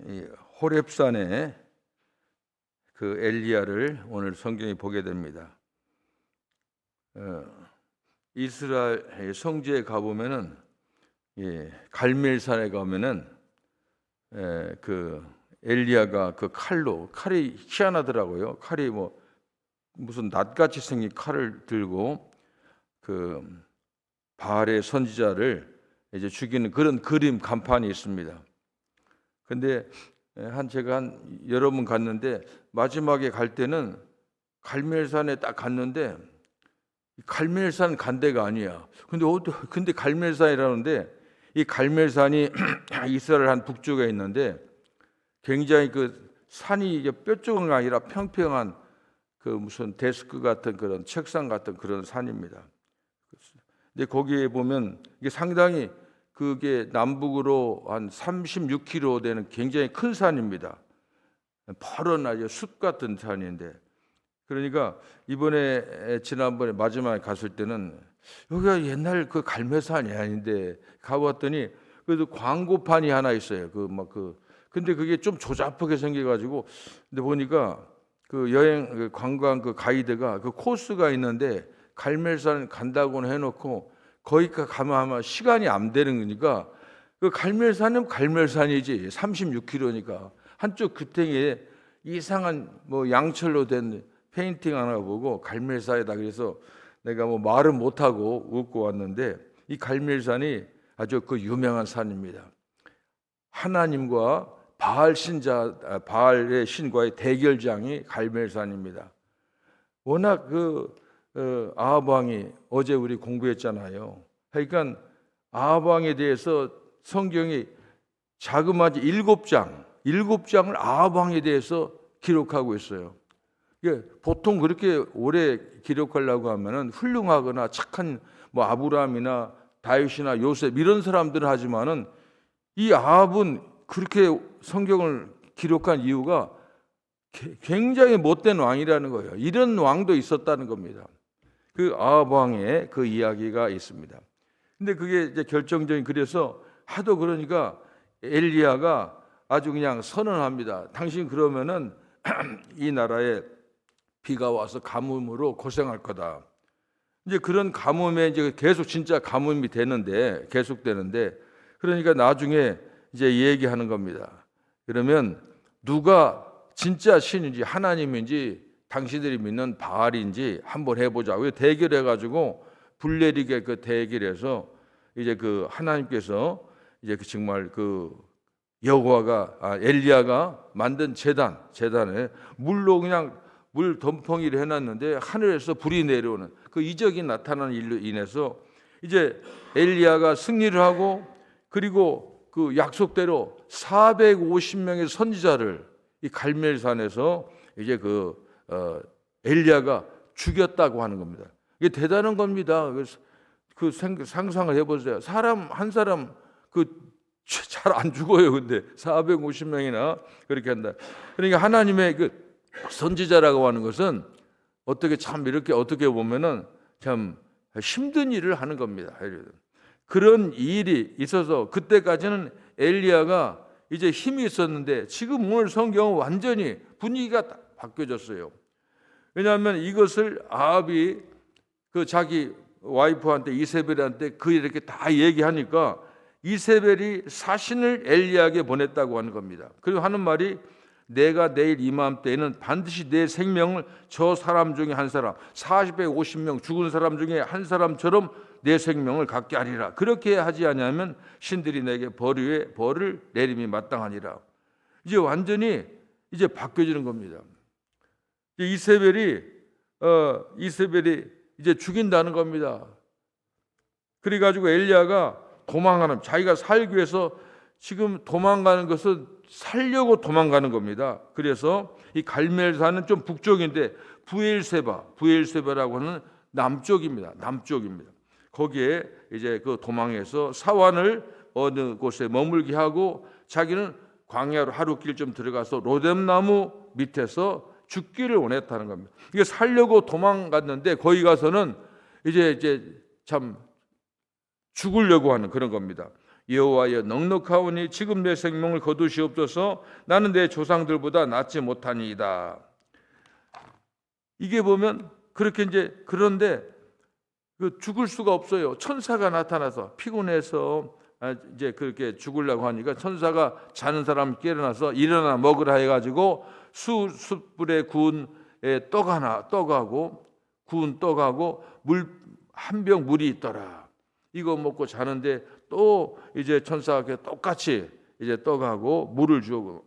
이 호렙산에 그 엘리야를 오늘 성경에 보게 됩니다. 이스라엘 성지에 가보면은 갈멜산에 가면은 그 엘리야가 그 칼이 희한하더라고요. 칼이 무슨 낫같이 생긴 칼을 들고 그 바알의 선지자를 이제 죽이는 그런 그림 간판이 있습니다. 근데 제가 여러 번 갔는데 마지막에 갈 때는 갈멜산에 딱 갔는데 갈멜산 간 데가 아니야. 근데 갈멜산이라는데 이 갈멜산이 이스라엘 한 북쪽에 있는데 굉장히 그 산이 이게 뾰족한 게 아니라 평평한 그 무슨 데스크 같은 그런 책상 같은 그런 산입니다. 근데 거기에 보면 이게 상당히 그게 남북으로 한 36km 되는 굉장히 큰 산입니다. 푸른 아주 숲 같은 산인데, 그러니까 지난번에 마지막에 갔을 때는 여기가 옛날 그 갈매산이 아닌데 가봤더니 그래도 광고판이 하나 있어요. 근데 그게 좀 조잡하게 생겨가지고, 근데 보니까 그 여행 관광 그 가이드가 그 코스가 있는데 갈멜산 간다고는 해놓고 거기까지 가면 아마 시간이 안 되는 거니까 그 갈멜산은 갈멜산이지 36km니까 한쪽 끝에 이상한 양철로 된 페인팅 하나 보고 갈멜산이다 그래서 내가 말은 못하고 웃고 왔는데, 이 갈멜산이 아주 그 유명한 산입니다. 하나님과 바알의 신과의 대결장이 갈멜산입니다. 워낙 아합 왕이 어제 우리 공부했잖아요. 그러니까 아합 왕에 대해서 성경이 자그마치 7장을 아합 왕에 대해서 기록하고 있어요. 보통 그렇게 오래 기록하려고 하면은 훌륭하거나 착한 아브라함이나 다윗이나 요셉 이런 사람들은 하지만은 이 아합은 그렇게 성경을 기록한 이유가 굉장히 못된 왕이라는 거예요. 이런 왕도 있었다는 겁니다. 그 아합 왕의 그 이야기가 있습니다. 근데 그게 이제 결정적인, 그래서 하도 그러니까 엘리야가 아주 그냥 선언합니다. 당신 그러면은 이 나라에 비가 와서 가뭄으로 고생할 거다. 이제 그런 가뭄에 이제 계속 진짜 가뭄이 계속되는데, 그러니까 나중에 이제 얘기하는 겁니다. 그러면 누가 진짜 신인지 하나님인지 당신들이 믿는 바알인지 한번 해보자고 대결해가지고 불내리게 그 대결해서 이제 그 하나님께서 이제 정말 엘리야가 만든 재단에 물로 그냥 물 덤벙이를 해놨는데 하늘에서 불이 내려오는 그 이적이 나타나는 일로 인해서 이제 엘리야가 승리를 하고, 그리고 그 약속대로 450명의 선지자를 이 갈멜산에서 이제 엘리야가 죽였다고 하는 겁니다. 이게 대단한 겁니다. 상상을 해보세요. 사람 한 사람 잘 안 죽어요. 근데 450명이나 그렇게 한다. 그러니까 하나님의 선지자라고 하는 것은 어떻게 보면은 참 힘든 일을 하는 겁니다. 그런 일이 있어서 그때까지는 엘리야가 이제 힘이 있었는데 지금 오늘 성경은 완전히 분위기가 바뀌어졌어요. 왜냐하면 이것을 아합이 자기 와이프한테 이세벨한테 이렇게 다 얘기하니까 이세벨이 사신을 엘리야에게 보냈다고 하는 겁니다. 그리고 하는 말이 내가 내일 이맘때에는 반드시 내 생명을 저 사람 중에 한 사람 40에 50명 죽은 사람 중에 한 사람처럼 내 생명을 갖게 하리라. 그렇게 하지 않으면 신들이 내게 벌을 내림이 마땅하니라. 이제 완전히 이제 바뀌어지는 겁니다. 이세벨이 이제 죽인다는 겁니다. 그래가지고 엘리야가 자기가 살기 위해서 지금 도망가는 것은 살려고 도망가는 겁니다. 그래서 이 갈멜산은 좀 북쪽인데 부엘세바라고 하는 남쪽입니다. 거기에 이제 도망해서 사환을 어느 곳에 머물게 하고 자기는 광야로 하루길 좀 들어가서 로뎀나무 밑에서 죽기를 원했다는 겁니다. 이게 살려고 도망갔는데 거기 가서는 이제 참 죽으려고 하는 그런 겁니다. 여호와여 넉넉하오니 지금 내 생명을 거두시옵소서. 나는 내 조상들보다 낫지 못하니이다. 이게 보면 그렇게 이제 그런데 죽을 수가 없어요. 천사가 나타나서 피곤해서 이제 그렇게 죽으려고 하니까 천사가 자는 사람 깨어나서 일어나 먹으라 해가지고 숯불에 구운 떡하고 구운 떡하고 물 한 병 물이 있더라. 이거 먹고 자는데 또 이제 천사가 똑같이 이제 떡하고 물을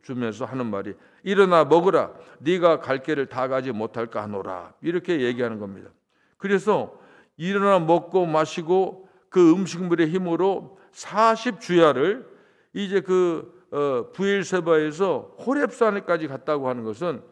주면서 하는 말이 일어나 먹으라. 네가 갈 길을 다 가지 못할까 하노라. 이렇게 얘기하는 겁니다. 그래서 일어나 먹고 마시고 그 음식물의 힘으로 40주야를 이제 브엘세바에서 호렙산에까지 갔다고 하는 것은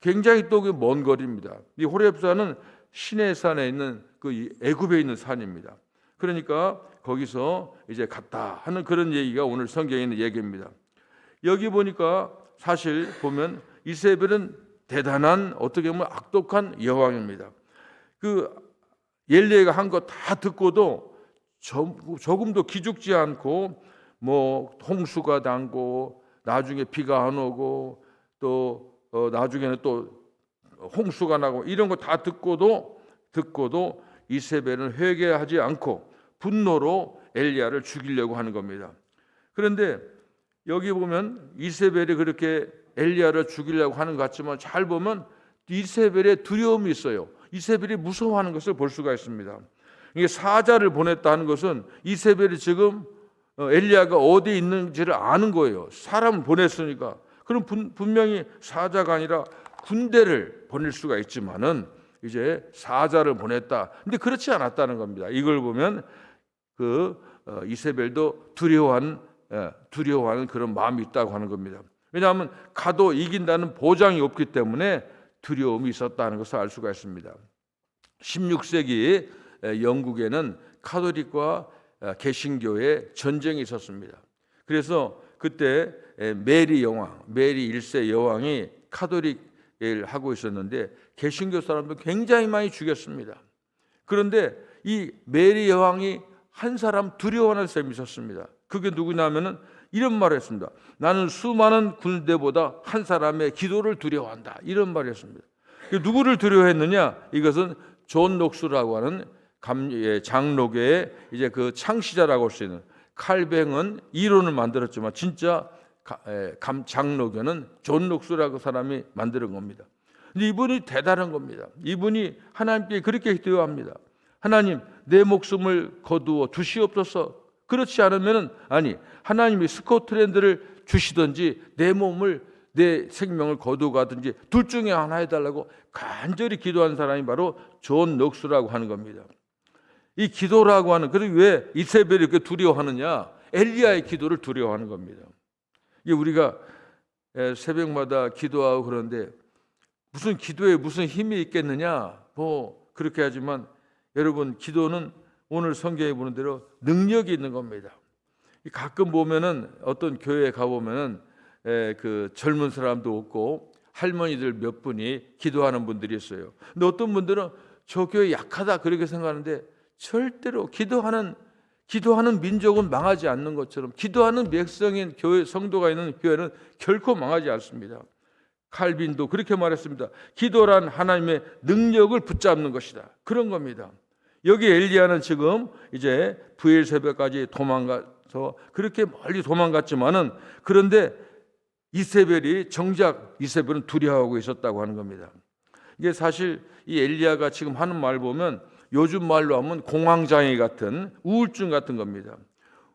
굉장히 또 먼 거리입니다. 이 호렙산은 시내산에 있는 그 애굽에 있는 산입니다. 그러니까 거기서 이제 갔다 하는 그런 얘기가 오늘 성경에 있는 얘기입니다. 여기 보니까 사실 보면 이세벨은 대단한 어떻게 보면 악독한 여왕입니다. 엘리야가 한 거 다 듣고도 조금도 기죽지 않고 뭐 홍수가 당고 나중에 비가 안 오고 또 나중에는 또 홍수가 나고 이런 거 다 듣고도 이세벨은 회개하지 않고 분노로 엘리야를 죽이려고 하는 겁니다. 그런데 여기 보면 이세벨이 그렇게 엘리야를 죽이려고 하는 것 같지만 잘 보면 이세벨의 두려움이 있어요. 이세벨이 무서워하는 것을 볼 수가 있습니다. 이게 사자를 보냈다는 것은 이세벨이 지금 엘리야가 어디에 있는지를 아는 거예요. 사람을 보냈으니까. 그럼 분명히 사자가 아니라 군대를 보낼 수가 있지만은 이제 사자를 보냈다. 근데 그렇지 않았다는 겁니다. 이걸 보면 이세벨도 두려워하는 그런 마음이 있다고 하는 겁니다. 왜냐하면 가도 이긴다는 보장이 없기 때문에 두려움이 있었다는 것을 알 수가 있습니다. 16세기 영국에는 카톨릭과 개신교의 전쟁이 있었습니다. 그래서 그때 메리 1세 여왕이 카톨릭을 하고 있었는데 개신교 사람들 굉장히 많이 죽였습니다. 그런데 이 메리 여왕이 한 사람 두려워하는 사람이 있었습니다. 그게 누구냐면은 이런 말을 했습니다. 나는 수많은 군대보다 한 사람의 기도를 두려워한다. 이런 말을 했습니다. 누구를 두려워했느냐? 이것은 존 녹스라고 하는 장로교의 이제 그 창시자라고 할 수 있는 칼뱅은 이론을 만들었지만 진짜 장로교는 존 녹스라고 사람이 만드는 겁니다. 근데 이분이 대단한 겁니다. 이분이 하나님께 그렇게 기도합니다. 하나님, 내 목숨을 거두어 주시옵소서. 그렇지 않으면 하나님이 스코틀랜드를 주시든지 내 생명을 거두가든지 둘 중에 하나 해달라고 간절히 기도한 사람이 바로 존 녹스라고 하는 겁니다. 이 기도라고 하는, 그래서 왜 이세벨이 이렇게 두려워하느냐? 엘리야의 기도를 두려워하는 겁니다. 이게 우리가 새벽마다 기도하고 그러는데 무슨 기도에 무슨 힘이 있겠느냐? 뭐 그렇게 하지만 여러분, 기도는 오늘 성경에 보는 대로 능력이 있는 겁니다. 가끔 보면은 어떤 교회에 가보면은 그 젊은 사람도 없고 할머니들 몇 분이 기도하는 분들이 있어요. 근데 어떤 분들은 저 교회 약하다 그렇게 생각하는데 절대로 기도하는 민족은 망하지 않는 것처럼 기도하는 백성인 교회 성도가 있는 교회는 결코 망하지 않습니다. 칼빈도 그렇게 말했습니다. 기도란 하나님의 능력을 붙잡는 것이다. 그런 겁니다. 여기 엘리야는 지금 이제 브엘세바까지 도망가서 그렇게 멀리 도망갔지만은 그런데 정작 이세벨은 두려워하고 있었다고 하는 겁니다. 이게 사실 이 엘리야가 지금 하는 말 보면 요즘 말로 하면 공황장애 같은 우울증 같은 겁니다.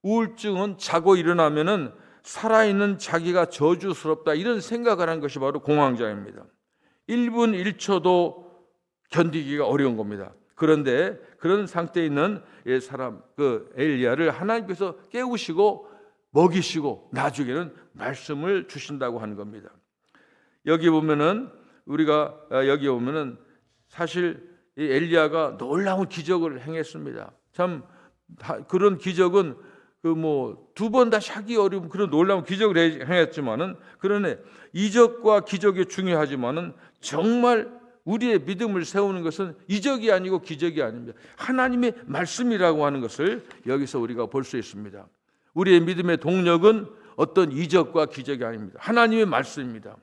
우울증은 자고 일어나면은 살아있는 자기가 저주스럽다 이런 생각을 하는 것이 바로 공황장애입니다. 1분 1초도 견디기가 어려운 겁니다. 그런데 그런 상태에 있는 사람, 엘리야를 하나님께서 깨우시고 먹이시고 나중에는 말씀을 주신다고 하는 겁니다. 여기 보면은 사실 이 엘리야가 놀라운 기적을 행했습니다. 참 그런 기적은 두 번 다시 하기 어려운 그런 놀라운 기적을 행했지만은 그러네 이적과 기적이 중요하지만은 정말 우리의 믿음을 세우는 것은 이적이 아니고 기적이 아닙니다. 하나님의 말씀이라고 하는 것을 여기서 우리가 볼 수 있습니다. 우리의 믿음의 동력은 어떤 이적과 기적이 아닙니다. 하나님의 말씀입니다.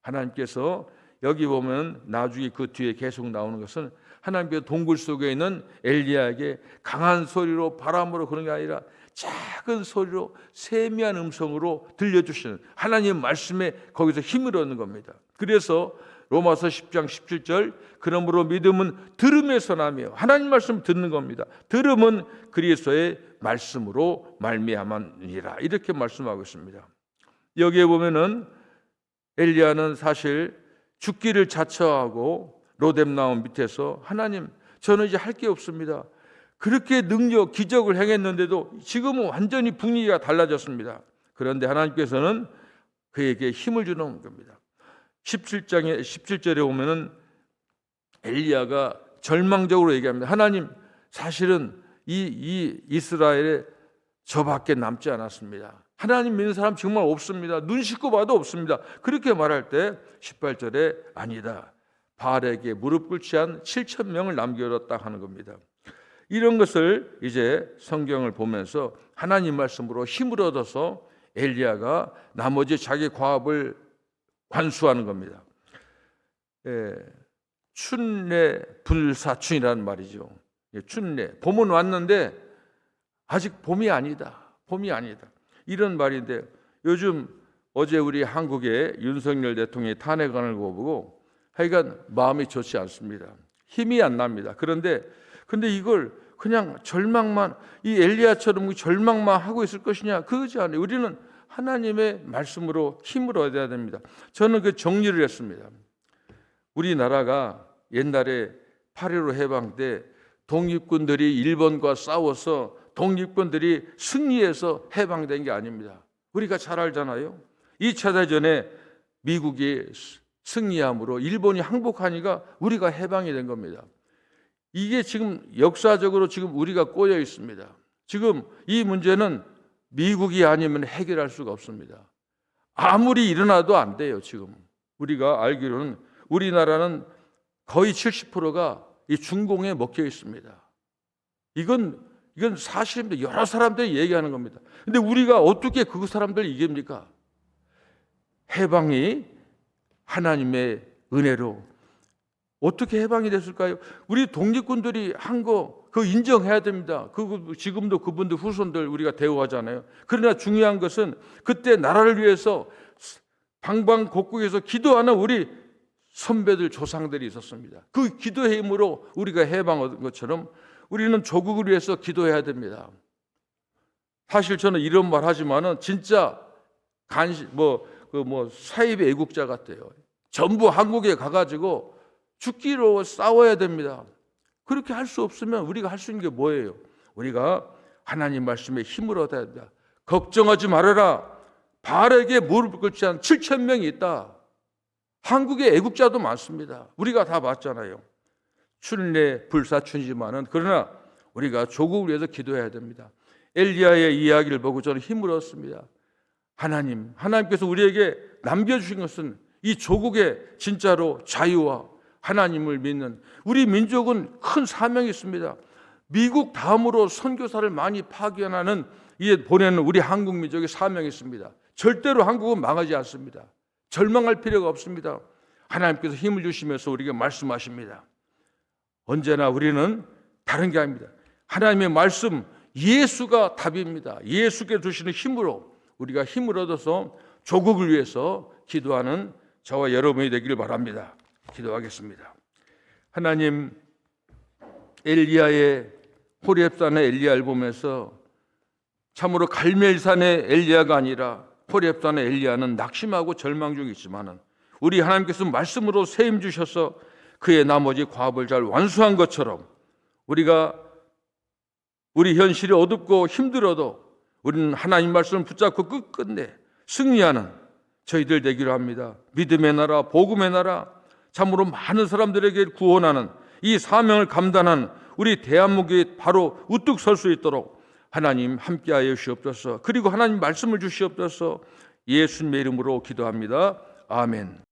하나님께서 여기 보면 나중에 그 뒤에 계속 나오는 것은 하나님께서 동굴 속에 있는 엘리야에게 강한 소리로 바람으로 그런 게 아니라 작은 소리로 세미한 음성으로 들려주시는 하나님의 말씀에 거기서 힘을 얻는 겁니다. 그래서 로마서 10장 17절 그러므로 믿음은 들음에서 나며 하나님 말씀 듣는 겁니다. 들음은 그리스도의 말씀으로 말미암으니라 이렇게 말씀하고 있습니다. 여기에 보면은 엘리야는 사실 죽기를 자처하고 로뎀나무 밑에서 하나님 저는 이제 할 게 없습니다. 그렇게 능력 기적을 행했는데도 지금은 완전히 분위기가 달라졌습니다. 그런데 하나님께서는 그에게 힘을 주는 겁니다. 17절에 보면은 엘리야가 절망적으로 얘기합니다. 하나님 사실은 이 이스라엘에 저밖에 남지 않았습니다. 하나님 믿는 사람 정말 없습니다. 눈 씻고 봐도 없습니다. 그렇게 말할 때 18절에 아니다. 바알에게 무릎 꿇지 한 7,000명을 남겨뒀다 하는 겁니다. 이런 것을 이제 성경을 보면서 하나님 말씀으로 힘을 얻어서 엘리야가 나머지 자기 과업을 관수하는 겁니다. 춘내 불사춘이라는 말이죠. 춘내 봄은 왔는데 아직 봄이 아니다. 봄이 아니다. 이런 말인데 요즘 어제 우리 한국의 윤석열 대통령이 탄핵안을 보고 하여간 마음이 좋지 않습니다. 힘이 안 납니다. 근데 이걸 그냥 절망만 이 엘리야처럼 절망만 하고 있을 것이냐? 그러지 않아요. 우리는 하나님의 말씀으로 힘을 얻어야 됩니다. 저는 그 정리를 했습니다. 우리나라가 옛날에 8.15 해방 때 독립군들이 일본과 싸워서 독립군들이 승리해서 해방된 게 아닙니다. 우리가 잘 알잖아요. 2차 대전에 미국이 승리함으로 일본이 항복하니까 우리가 해방이 된 겁니다. 이게 지금 역사적으로 지금 우리가 꼬여 있습니다. 지금 이 문제는 미국이 아니면 해결할 수가 없습니다. 아무리 일어나도 안 돼요. 지금 우리가 알기로는 우리나라는 거의 70%가 이 중공에 먹혀 있습니다. 이건 사실입니다. 여러 사람들이 얘기하는 겁니다. 근데 우리가 어떻게 그 사람들을 이깁니까? 해방이 하나님의 은혜로 어떻게 해방이 됐을까요? 우리 독립군들이 한 거 그거 인정해야 됩니다. 지금도 그분들 후손들 우리가 대우하잖아요. 그러나 중요한 것은 그때 나라를 위해서 방방곡곡에서 기도하는 우리 선배들 조상들이 있었습니다. 그 기도의 힘으로 우리가 해방 얻은 것처럼 우리는 조국을 위해서 기도해야 됩니다. 사실 저는 이런 말 하지만은 진짜 사입의 애국자 같아요. 전부 한국에 가가지고 죽기로 싸워야 됩니다. 그렇게 할 수 없으면 우리가 할 수 있는 게 뭐예요? 우리가 하나님 말씀에 힘을 얻어야 된다. 걱정하지 말아라. 바알에게 무릎을 꿇지 않은 7,000명이 있다. 한국에 애국자도 많습니다. 우리가 다 봤잖아요. 춘내 불사춘이지만은 그러나 우리가 조국을 위해서 기도해야 됩니다. 엘리야의 이야기를 보고 저는 힘을 얻었습니다. 하나님께서 우리에게 남겨주신 것은 이 조국의 진짜로 자유와 하나님을 믿는 우리 민족은 큰 사명이 있습니다. 미국 다음으로 선교사를 많이 파견하는 보내는 우리 한국 민족의 사명이 있습니다. 절대로 한국은 망하지 않습니다. 절망할 필요가 없습니다. 하나님께서 힘을 주시면서 우리에게 말씀하십니다. 언제나 우리는 다른 게 아닙니다. 하나님의 말씀 예수가 답입니다. 예수께 주시는 힘으로 우리가 힘을 얻어서 조국을 위해서 기도하는 저와 여러분이 되기를 바랍니다. 기도하겠습니다. 하나님, 엘리야의 호렙산의 엘리야를 보면서 참으로 갈멜산의 엘리야가 아니라 호렙산의 엘리야는 낙심하고 절망 중에 있지만은 우리 하나님께서 말씀으로 세임 주셔서 그의 나머지 과업을 잘 완수한 것처럼 우리가 우리 현실이 어둡고 힘들어도 우리는 하나님 말씀을 붙잡고 끝끝내 승리하는 저희들 되기로 합니다. 믿음의 나라, 복음의 나라, 참으로 많은 사람들에게 구원하는 이 사명을 감당한 우리 대한민국이 바로 우뚝 설 수 있도록 하나님 함께하여 주시옵소서. 그리고 하나님 말씀을 주시옵소서. 예수님의 이름으로 기도합니다. 아멘.